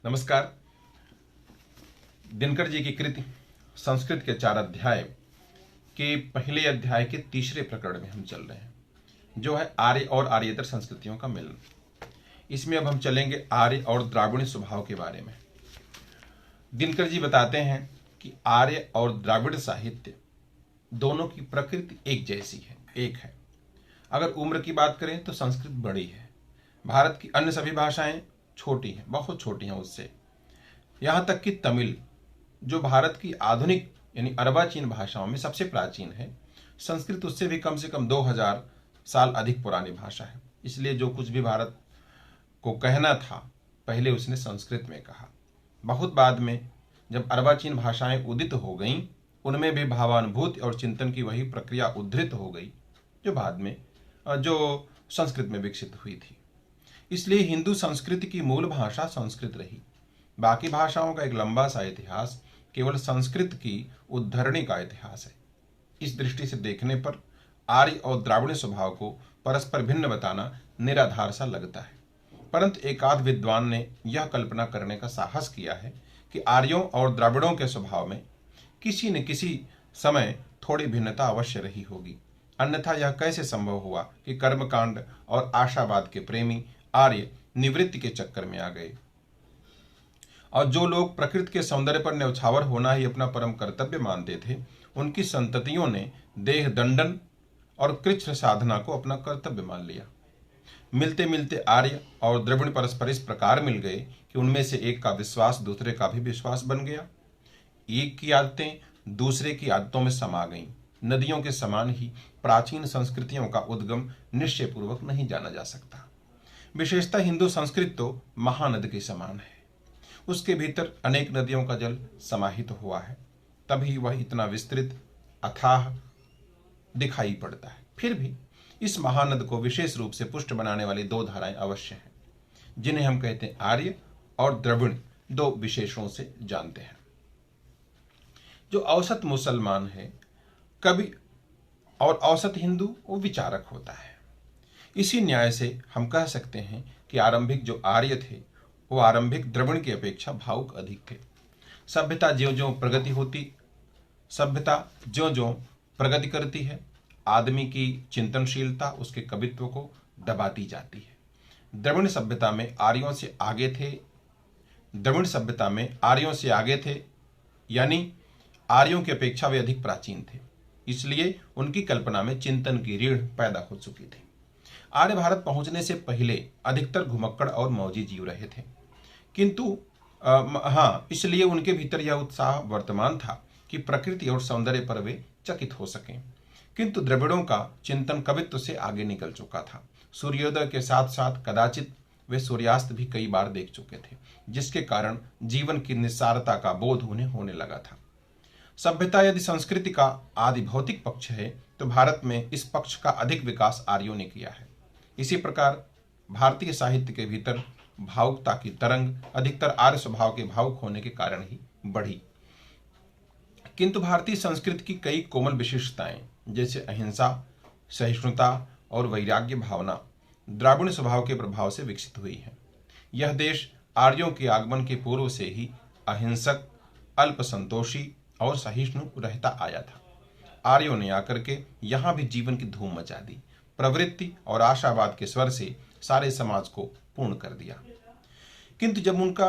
नमस्कार। दिनकर जी की कृति संस्कृत के 4 अध्याय के पहले अध्याय के तीसरे प्रकरण में हम चल रहे हैं, जो है आर्य और आर्येतर संस्कृतियों का मिलन। इसमें अब हम चलेंगे आर्य और द्राविड़ स्वभाव के बारे में। दिनकर जी बताते हैं कि आर्य और द्राविड़ साहित्य दोनों की प्रकृति एक जैसी है, एक है। अगर उम्र की बात करें तो संस्कृत बड़ी है, भारत की अन्य सभी भाषाएं छोटी हैं, बहुत छोटी हैं उससे। यहाँ तक कि तमिल, जो भारत की आधुनिक यानी अर्वाचीन भाषाओं में सबसे प्राचीन है, संस्कृत उससे भी कम से कम 2000 साल अधिक पुरानी भाषा है। इसलिए जो कुछ भी भारत को कहना था, पहले उसने संस्कृत में कहा। बहुत बाद में जब अर्वाचीन भाषाएं उदित हो गईं, उनमें भी भावानुभूति और चिंतन की वही प्रक्रिया उद्धृत हो गई जो बाद में जो संस्कृत में विकसित हुई थी। इसलिए हिंदू संस्कृति की मूल भाषा संस्कृत रही। बाकी भाषाओं का एक लंबा सा इतिहास केवल संस्कृत की उद्धरणी का इतिहास है। इस दृष्टि से देखने पर आर्य और द्राविड़ स्वभाव को परस्पर भिन्न बताना निराधार सा लगता है, परंतु एकाध विद्वान ने यह कल्पना करने का साहस किया है कि आर्यों और द्राविड़ों के स्वभाव में किसी न किसी समय थोड़ी भिन्नता अवश्य रही होगी, अन्यथा यह कैसे संभव हुआ कि कर्मकांड और आशावाद के प्रेमी आर्य निवृत्ति के चक्कर में आ गए, और जो लोग प्रकृति के सौंदर्य पर न्यौछावर होना ही अपना परम कर्तव्य मानते थे, उनकी संततियों ने देह दंडन और कृच्छ साधना को अपना कर्तव्य मान लिया। मिलते मिलते आर्य और द्रविड़ परस्पर इस प्रकार मिल गए कि उनमें से एक का विश्वास दूसरे का भी विश्वास बन गया। एक की आदतें दूसरे की आदतों में समा गईं। नदियों के समान ही प्राचीन संस्कृतियों का उद्गम निश्चयपूर्वक नहीं जाना जा सकता। विशेषतः हिंदू संस्कृत तो महानद के समान है, उसके भीतर अनेक नदियों का जल समाहित हुआ है, तभी वह इतना विस्तृत अथाह दिखाई पड़ता है। फिर भी इस महानद को विशेष रूप से पुष्ट बनाने वाली 2 धाराएं अवश्य हैं, जिन्हें हम कहते हैं आर्य और द्रविड़। 2 विशेषणों से जानते हैं। जो औसत मुसलमान है कवि और औसत हिंदू वो विचारक होता है। इसी न्याय से हम कह सकते हैं कि आरंभिक जो आर्य थे वो आरंभिक द्रविड़ की अपेक्षा भावुक अधिक थे। सभ्यता ज्यों-ज्यों प्रगति करती है, आदमी की चिंतनशीलता उसके कवित्व को दबाती जाती है। द्रविड़ सभ्यता में आर्यों से आगे थे, यानी आर्यों की अपेक्षा वे अधिक प्राचीन थे, इसलिए उनकी कल्पना में चिंतन की रीढ़ पैदा हो चुकी थी। आर्य भारत पहुंचने से पहले अधिकतर घुमक्कड़ और मौजी जीव रहे थे, किंतु इसलिए उनके भीतर यह उत्साह वर्तमान था कि प्रकृति और सौंदर्य पर वे चकित हो सकें। किंतु द्रविड़ों का चिंतन कवित्व से आगे निकल चुका था। सूर्योदय के साथ साथ कदाचित वे सूर्यास्त भी कई बार देख चुके थे, जिसके कारण जीवन की निस्सारता का बोध उन्हें होने लगा था। सभ्यता यदि संस्कृति का आदि भौतिक पक्ष है, तो भारत में इस पक्ष का अधिक विकास आर्यों ने किया है। इसी प्रकार भारतीय साहित्य के भीतर भावुकता की तरंग अधिकतर आर्य स्वभाव के भावुक होने के कारण ही बढ़ी। किंतु भारतीय संस्कृति की कई कोमल विशिष्टताएं, जैसे अहिंसा, सहिष्णुता और वैराग्य भावना, द्राविड़ स्वभाव के प्रभाव से विकसित हुई है। यह देश आर्यों के आगमन के पूर्व से ही अहिंसक, अल्पसंतोषी और सहिष्णु रहता आया था। आर्यों ने आकर के यहाँ भी जीवन की धूम मचा दी, प्रवृत्ति और आशावाद के स्वर से सारे समाज को पूर्ण कर दिया। किंतु जब उनका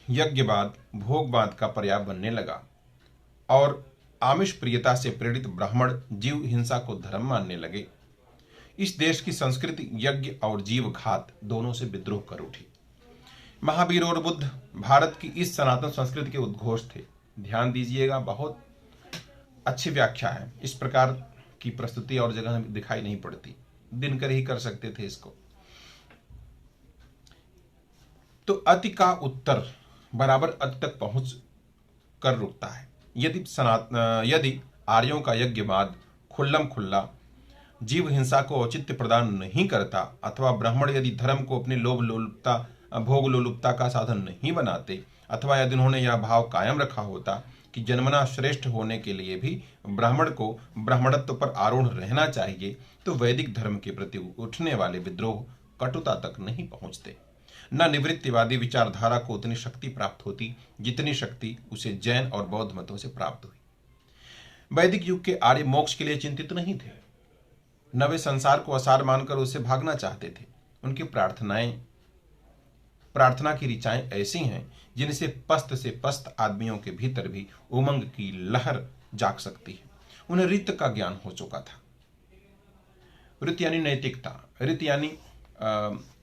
यज्ञवाद, भोगवाद का पर्याय बनने लगा और आमिष प्रियता से प्रेरित ब्राह्मण जीव हिंसा को धर्म मानने लगे, इस देश की संस्कृति यज्ञ और जीव घात दोनों से विद्रोह कर उठी। महावीर और बुद्ध भारत की इस सनातन संस्कृति के उद्घोष थे। ध्यान दीजिएगा, बहुत अच्छी व्याख्या है। इस प्रकार की प्रस्तुति और जगह दिखाई नहीं पड़ती, दिनकर ही कर सकते थे इसको। तो अति का उत्तर बराबर अति तक पहुंच कर रुकता है। यदि आर्यों का यज्ञवाद खुल्लम खुल्ला जीव हिंसा को औचित्य प्रदान नहीं करता, अथवा ब्राह्मण यदि धर्म को अपनी भोग लोलुपता का साधन नहीं बनाते, अथवा यदि उन्होंने यह भाव कायम रखा होता कि जन्मना श्रेष्ठ होने के लिए भी ब्राह्मण को ब्राह्मणत्व पर आरूढ़ रहना चाहिए, तो वैदिक धर्म के प्रति उठने वाले विद्रोह कटुता तक नहीं पहुंचते। न निवृत्तिवादी विचारधारा को उतनी शक्ति प्राप्त होती जितनी शक्ति उसे जैन और बौद्ध मतों से प्राप्त हुई। वैदिक युग के आर्य मोक्ष के लिए चिंतित नहीं थे, न वे संसार को असार मानकर उससे भागना चाहते थे। उनकी प्रार्थना की ऋचाएं ऐसी हैं जिनसे पस्त से पस्त आदमियों के भीतर भी उमंग की लहर जाग सकती है। उन्हें ऋत का ज्ञान हो चुका था। ऋत यानी नैतिकता, ऋत यानी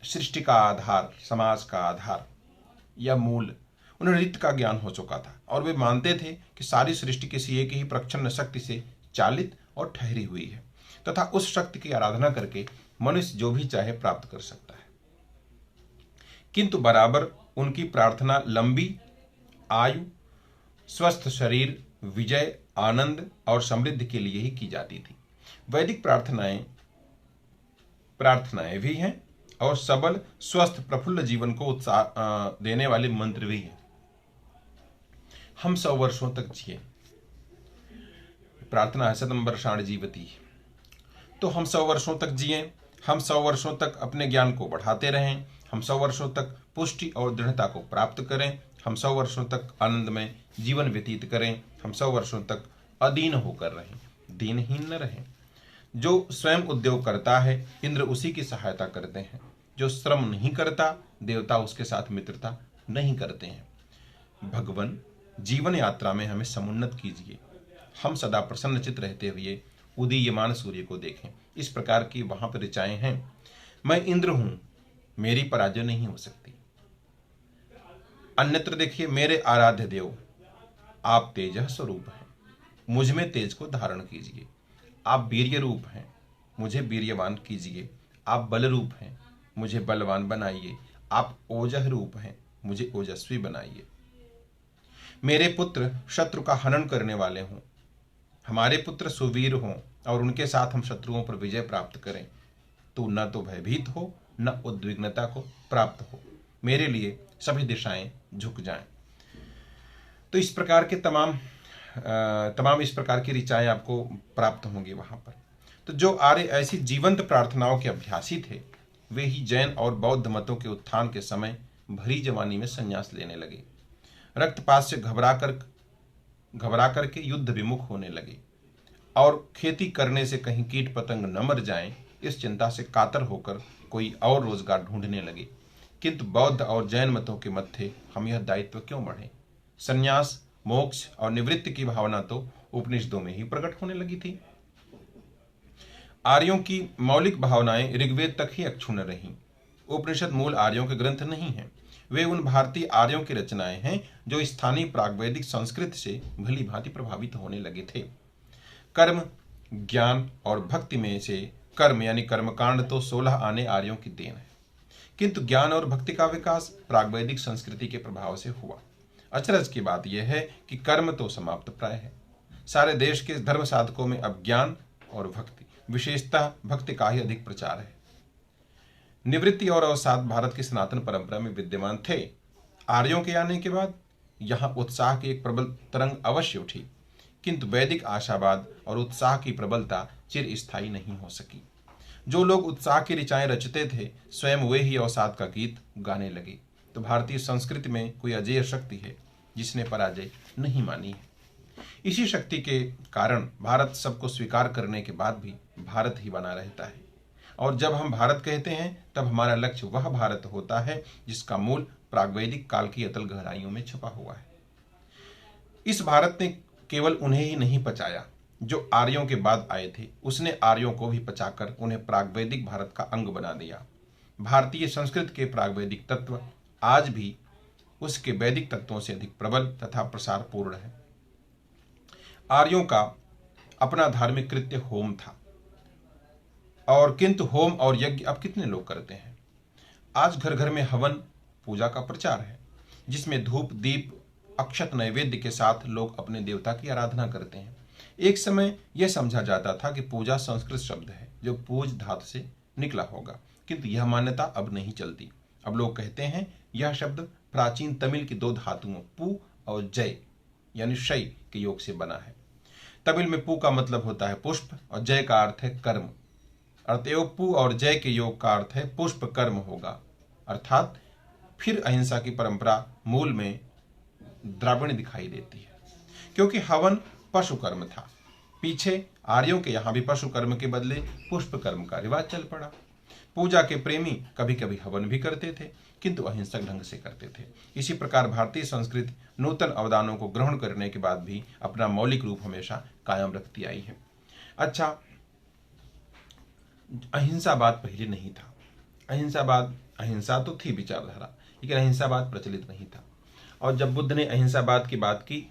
सृष्टि का आधार, समाज का आधार या मूल। उन्हें ऋत का ज्ञान हो चुका था और वे मानते थे कि सारी सृष्टि किसी एक ही प्रच्छन्न शक्ति से चालित और ठहरी हुई है तथा उस शक्ति की आराधना करके मनुष्य जो भी चाहे प्राप्त कर सकता है। किंतु बराबर उनकी प्रार्थना लंबी आयु, स्वस्थ शरीर, विजय, आनंद और समृद्धि के लिए ही की जाती थी। वैदिक प्रार्थनाएं भी हैं और सबल, स्वस्थ, प्रफुल्ल जीवन को उत्साह देने वाले मंत्र भी हैं। हम 100 वर्षों तक जिए, प्रार्थना है शतम वर्षाणि जीवति। तो हम 100 वर्षों तक जिए, हम 100 वर्षों तक अपने ज्ञान को बढ़ाते रहें, हम 100 वर्षों तक पुष्टि और दृढ़ता को प्राप्त करें, हम 100 वर्षों तक आनंदमय जीवन व्यतीत करें, हम 100 वर्षों तक अधीन होकर रहें, दीनहीन न रहें। जो स्वयं उद्योग करता है इंद्र उसी की सहायता करते हैं, जो श्रम नहीं करता देवता उसके साथ मित्रता नहीं करते हैं। भगवान जीवन यात्रा में हमें समुन्नत कीजिए, हम सदा प्रसन्नचित रहते हुए उदीयमान सूर्य को देखें। इस प्रकार की वहां पर ऋचाएं हैं। मैं इंद्र हूं, मेरी पराजय नहीं हो सकती। अन्यत्र देखिए, मेरे आराध्य देव आप तेज स्वरूप हैं, मुझ में तेज को धारण कीजिए। आप वीर्य रूप हैं, मुझे वीर्यवान कीजिए। आप बल रूप हैं, मुझे बलवान बनाइए। आप ओजह रूप हैं, मुझे ओजस्वी बनाइए। मेरे पुत्र शत्रु का हनन करने वाले हों, हमारे पुत्र सुवीर हों और उनके साथ हम शत्रुओं पर विजय प्राप्त करें। तो न तो भयभीत हो न उद्विग्नता को प्राप्त हो, मेरे लिए सभी दिशाएं झुक जाएं। तो इस प्रकार के तमाम इस प्रकार की ऋचाएं आपको प्राप्त होंगी वहां पर। तो जो आर्य ऐसी जीवंत प्रार्थनाओं के अभ्यासी थे, वे ही जैन और बौद्ध मतों के उत्थान के समय भरी जवानी में संन्यास लेने लगे। रक्तपात से घबरा करके युद्ध विमुख होने लगे और खेती करने से कहीं कीट पतंग न मर जाएं, इस चिंता से कातर होकर कोई और रोजगार ढूंढने लगे। किंतु बौद्ध और जैन मतों के मध्य हम यह दायित्व क्यों बढ़े? संन्यास, मोक्ष और निवृत्ति की भावना तो उपनिषदों में ही प्रकट होने लगी थी। आर्यों की मौलिक भावनाएं ऋग्वेद तक ही अक्षुण्ण रहीं। उपनिषद मूल आर्यों के ग्रंथ नहीं हैं, वे उन भारतीय आर्यों की रचनाएं हैं जो स्थानीय प्रागवैदिक संस्कृत से भली भांति प्रभावित होने लगे थे। कर्म, ज्ञान और भक्ति में से कर्म यानी कर्मकांड तो 16 आने आर्यों की देन है, किंतु ज्ञान और भक्ति का विकास प्रागवैदिक संस्कृति के प्रभाव से हुआ। अचरज की बात यह है कि कर्म तो समाप्त प्राय है। सारे देश के धर्म साधकों में अब ज्ञान और भक्ति, विशेषतः भक्ति का ही अधिक प्रचार है। निवृत्ति और अवसाद भारत की सनातन परंपरा में विद्यमान थे। आर्यों के आने के बाद यहाँ उत्साह की एक प्रबल तरंग अवश्य उठी, किंतु वैदिक आशावाद और उत्साह की प्रबलता चिर स्थायी नहीं हो सकी। जो लोग उत्साह की ऋचाएं रचते थे, स्वयं वे ही अवसाद का गीत गाने लगे। तो भारतीय संस्कृति में कोई अजेय शक्ति है जिसने पराजय नहीं मानी है। इसी शक्ति के कारण भारत सबको स्वीकार करने के बाद भी भारत ही बना रहता है। और जब हम भारत कहते हैं तब हमारा लक्ष्य वह भारत होता है जिसका मूल प्रागवैदिक काल की अतल गहराइयों में छुपा हुआ है। इस भारत ने केवल उन्हें ही नहीं पचाया जो आर्यों के बाद आए थे, उसने आर्यों को भी पचाकर उन्हें प्रागवैदिक भारत का अंग बना दिया। भारतीय संस्कृत के प्रागवैदिक तत्व आज भी उसके वैदिक तत्वों से अधिक प्रबल तथा प्रसार पूर्ण है। आर्यों का अपना धार्मिक कृत्य होम था, और किंतु होम और यज्ञ अब कितने लोग करते हैं? आज घर घर में हवन पूजा का प्रचार है, जिसमें धूप, दीप, अक्षत नैवेद्य के साथ लोग अपने देवता की आराधना करते हैं। एक समय यह समझा जाता था कि पूजा संस्कृत शब्द है जो पूज धातु से निकला होगा, किंतु यह मान्यता अब नहीं चलती। अब लोग कहते हैं यह शब्द प्राचीन तमिल की 2 धातुओं पू और जय यानी शय के योग से बना है। तमिल में पू का मतलब होता है पुष्प और जय का अर्थ है कर्म। अतएव पू और जय के योग का अर्थ है पुष्प कर्म होगा, अर्थात फिर अहिंसा की परंपरा मूल में द्राविड़ दिखाई देती है, क्योंकि हवन पशु कर्म था। पीछे आर्यों के यहाँ भी पशु कर्म के बदले पुष्प कर्म का रिवाज चल पड़ा। पूजा के प्रेमी कभी कभी हवन भी करते थे, किंतु अहिंसक ढंग से करते थे। इसी प्रकार भारतीय संस्कृति नूतन अवदानों को ग्रहण करने के बाद भी अपना मौलिक रूप हमेशा कायम रखती आई है। अच्छा, अहिंसावाद पहले नहीं था। अहिंसा तो थी विचारधारा, लेकिन अहिंसावाद प्रचलित नहीं था। और जब बुद्ध ने अहिंसावाद की बात की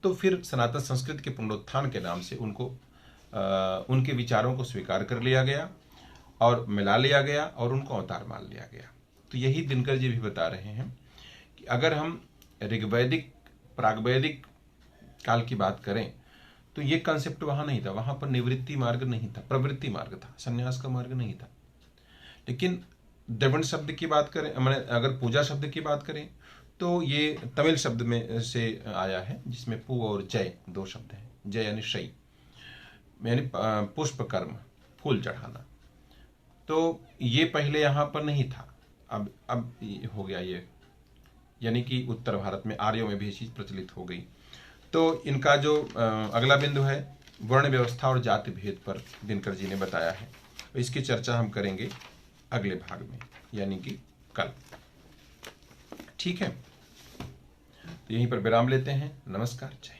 तो फिर सनातन संस्कृति के पुनरुत्थान के नाम से उनके विचारों को स्वीकार कर लिया गया और मिला लिया गया और उनको अवतार मान लिया गया। तो यही दिनकर जी भी बता रहे हैं कि अगर हम ऋग्वैदिक प्रागवैदिक काल की बात करें तो ये कंसेप्ट वहां नहीं था। वहां पर निवृत्ति मार्ग नहीं था, प्रवृत्ति मार्ग था, संन्यास का मार्ग नहीं था। लेकिन द्रविड़ शब्द की बात करें, मैंने अगर पूजा शब्द की बात करें तो ये तमिल शब्द में से आया है, जिसमें पू और जय दो शब्द हैं। जय यानी शई, यानी पुष्प कर्म, फूल चढ़ाना। तो ये पहले यहाँ पर नहीं था, अब हो गया ये, यानी कि उत्तर भारत में आर्यों में भी ये चीज प्रचलित हो गई। तो इनका जो अगला बिंदु है वर्ण व्यवस्था और जाति भेद पर दिनकर जी ने बताया है। इसकी चर्चा हम करेंगे अगले भाग में, यानी कि कल। ठीक है, तो यहीं पर विराम लेते हैं। नमस्कार, जय।